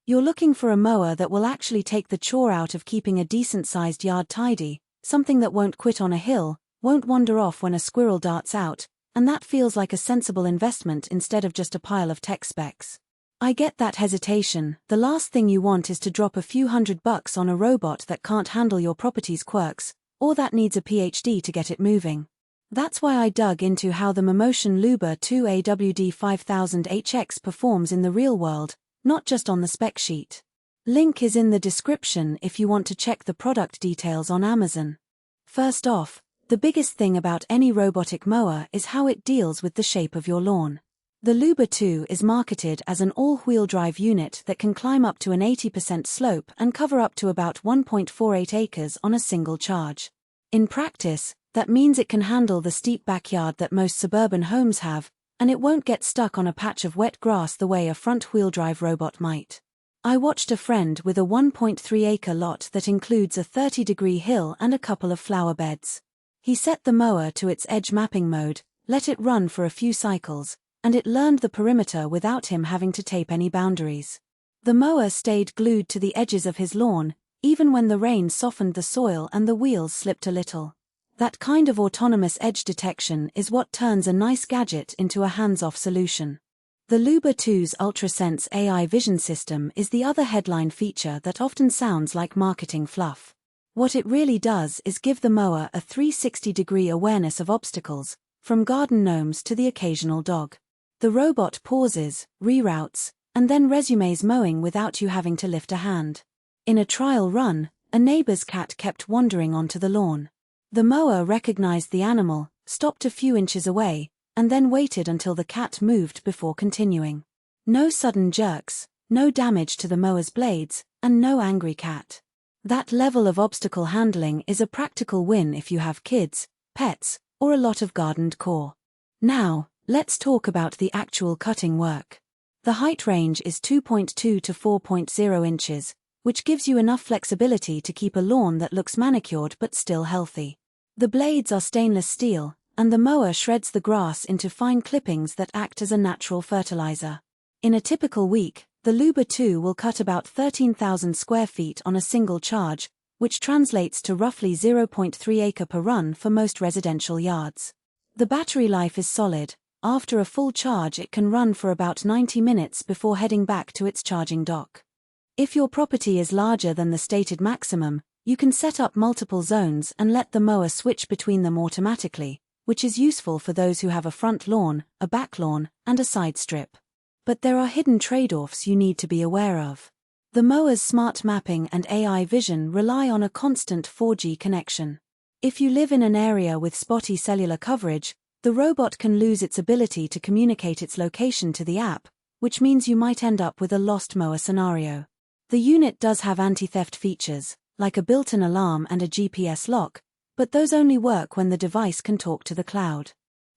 You're looking for a mower that will actually take the chore out of keeping a decent-sized yard tidy, something that won't quit on a hill, won't wander off when a squirrel darts out, and that feels like a sensible investment instead of just a pile of tech specs. I get that hesitation. The last thing you want is to drop a few $100 on a robot that can't handle your property's quirks, or that needs a PhD to get it moving. That's why I dug into how the Mammotion LUBA 2 AWD 5000HX performs in the real world, not just on the spec sheet. Link is in the description if you want to check the product details on Amazon. First off, the biggest thing about any robotic mower is how it deals with the shape of your lawn. The LUBA 2 is marketed as an all-wheel drive unit that can climb up to an 80% slope and cover up to about 1.48 acres on a single charge. In practice, that means it can handle the steep backyard that most suburban homes have, and it won't get stuck on a patch of wet grass the way a front-wheel drive robot might. I watched a friend with a 1.3-acre lot that includes a 30-degree hill and a couple of flower beds. He set the mower to its edge mapping mode, let it run for a few cycles, and it learned the perimeter without him having to tape any boundaries. The mower stayed glued to the edges of his lawn, even when the rain softened the soil and the wheels slipped a little. That kind of autonomous edge detection is what turns a nice gadget into a hands-off solution. The LUBA 2's UltraSense AI vision system is the other headline feature that often sounds like marketing fluff. What it really does is give the mower a 360-degree awareness of obstacles, from garden gnomes to the occasional dog. The robot pauses, reroutes, and then resumes mowing without you having to lift a hand. In a trial run, a neighbor's cat kept wandering onto the lawn. The mower recognized the animal, stopped a few inches away, and then waited until the cat moved before continuing. No sudden jerks, no damage to the mower's blades, and no angry cat. That level of obstacle handling is a practical win if you have kids, pets, or a lot of gardened core. Now, let's talk about the actual cutting work. The height range is 2.2 to 4.0 inches, which gives you enough flexibility to keep a lawn that looks manicured but still healthy. The blades are stainless steel, and the mower shreds the grass into fine clippings that act as a natural fertilizer. In a typical week, the LUBA 2 will cut about 13,000 square feet on a single charge, which translates to roughly 0.3 acre per run for most residential yards. The battery life is solid. After a full charge it can run for about 90 minutes before heading back to its charging dock. If your property is larger than the stated maximum, you can set up multiple zones and let the mower switch between them automatically, which is useful for those who have a front lawn, a back lawn, and a side strip. But there are hidden trade-offs you need to be aware of. The mower's smart mapping and AI vision rely on a constant 4G connection. If you live in an area with spotty cellular coverage, the robot can lose its ability to communicate its location to the app, which means you might end up with a lost mower scenario. The unit does have anti-theft features, like a built-in alarm and a GPS lock, but those only work when the device can talk to the cloud.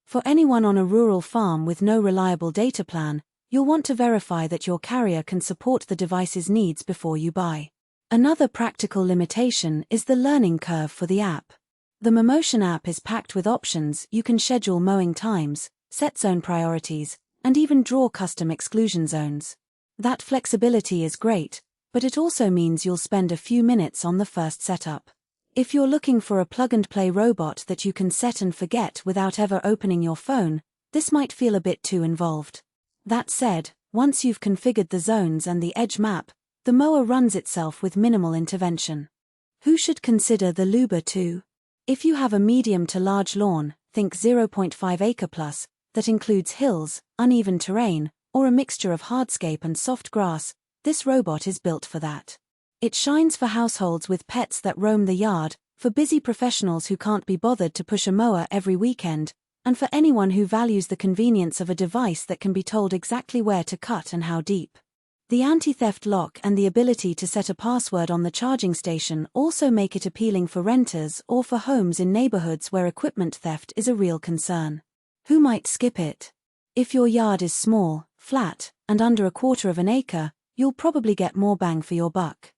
For anyone on a rural farm with no reliable data plan, you'll want to verify that your carrier can support the device's needs before you buy. Another practical limitation is the learning curve for the app. The Mammotion app is packed with options. You can schedule mowing times, set zone priorities, and even draw custom exclusion zones. That flexibility is great, but it also means you'll spend a few minutes on the first setup. If you're looking for a plug-and-play robot that you can set and forget without ever opening your phone, this might feel a bit too involved. That said, once you've configured the zones and the edge map, the mower runs itself with minimal intervention. Who should consider the LUBA 2? If you have a medium to large lawn, think 0.5 acre plus, that includes hills, uneven terrain, or a mixture of hardscape and soft grass, this robot is built for that. It shines for households with pets that roam the yard, for busy professionals who can't be bothered to push a mower every weekend, and for anyone who values the convenience of a device that can be told exactly where to cut and how deep. The anti-theft lock and the ability to set a password on the charging station also make it appealing for renters or for homes in neighborhoods where equipment theft is a real concern. Who might skip it? If your yard is small, flat, and under 1/4 of an acre, you'll probably get more bang for your buck.